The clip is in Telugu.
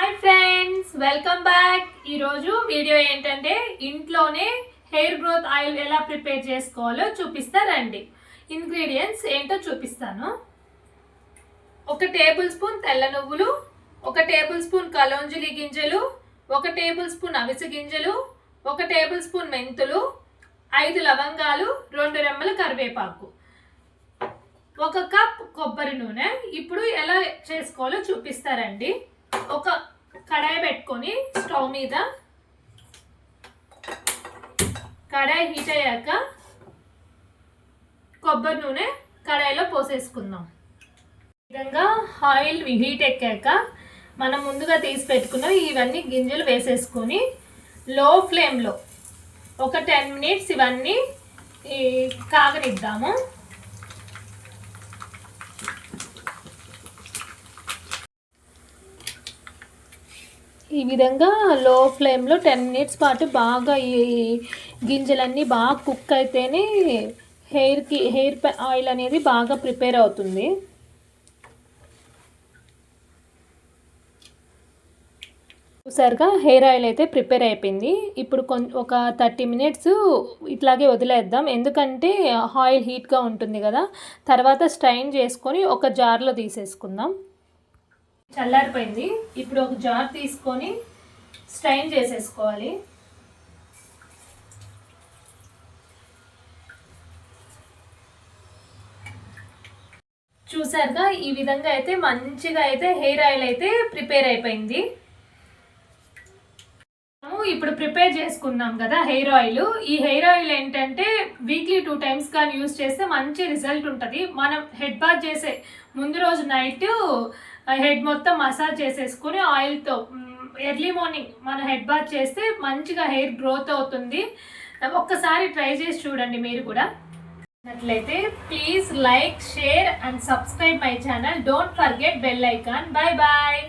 Hi friends, welcome back. ఈరోజు వీడియో ఏంటంటే ఇంట్లోనే హెయిర్ గ్రోత్ ఆయిల్ ఎలా ప్రిపేర్ చేసుకోవాలో చూపిస్తారండి. ఇంగ్రీడియంట్స్ ఏంటో చూపిస్తాను. 1 టేబుల్ స్పూన్ తెల్ల నువ్వులు, 1 టేబుల్ స్పూన్ కలోంజలి గింజలు, 1 టేబుల్ స్పూన్ అవిసె గింజలు, 1 టేబుల్ స్పూన్ మెంతులు, 5 లవంగాలు, 2 రెమ్మల కరివేపాకు, 1 కప్ కొబ్బరి నూనె. ఇప్పుడు ఎలా చేసుకోవాలో చూపిస్తారండి. ఒక కడాయి పెట్టుకొని స్టవ్ మీద కడాయి హీట్ అయ్యాక కొబ్బరి నూనె కడాయిలో పోసేసుకుందాం. ఈ విధంగా ఆయిల్ హీట్ ఎక్కాక మనం ముందుగా తీసి పెట్టుకున్న ఇవన్నీ గింజలు వేసేసుకొని లో ఫ్లేమ్లో ఒక 10 మినిట్స్ ఇవన్నీ కాగనిద్దాము. ఈ విధంగా లో ఫ్లేమ్లో 10 మినిట్స్ పాటు బాగా ఈ గింజలన్నీ బాగా కుక్ అయితేనే హెయిర్ ఆయిల్ అనేది బాగా ప్రిపేర్ అవుతుంది. చూసారుగా హెయిర్ ఆయిల్ అయితే ప్రిపేర్ అయిపోయింది. ఇప్పుడు ఒక 30 మినిట్స్ ఇట్లాగే వదిలేద్దాం, ఎందుకంటే ఆయిల్ హీట్గా ఉంటుంది కదా. తర్వాత స్ట్రైన్ చేసుకొని ఒక జార్లో తీసేసుకుందాం. చల్లారిపోయింది. ఇప్పుడు ఒక జార్ తీసుకొని స్ట్రైన్ చేసేసుకోవాలి. చూసారుగా ఈ విధంగా అయితే మంచిగా అయితే హెయిర్ ఆయిల్ అయితే ప్రిపేర్ అయిపోయింది. ఇప్పుడు ప్రిపేర్ చేసుకున్నాం కదా హెయిర్ ఆయిల్. ఈ హెయిర్ ఆయిల్ ఏంటంటే వీక్లీ 2 టైమ్స్ కానీ యూస్ చేస్తే మంచి రిజల్ట్ ఉంటుంది. మనం హెడ్ బాత్ చేసే ముందు రోజు నైట్ హెడ్ మొత్తం మసాజ్ చేసేసుకుని ఆయిల్తో ఎర్లీ మార్నింగ్ మన హెడ్ బాత్ చేస్తే మంచిగా హెయిర్ గ్రోత్ అవుతుంది. ఒక్కసారి ట్రై చేసి చూడండి మీరు కూడా. నట్లయితే please like, share and subscribe my channel. Don't forget bell icon. Bye bye.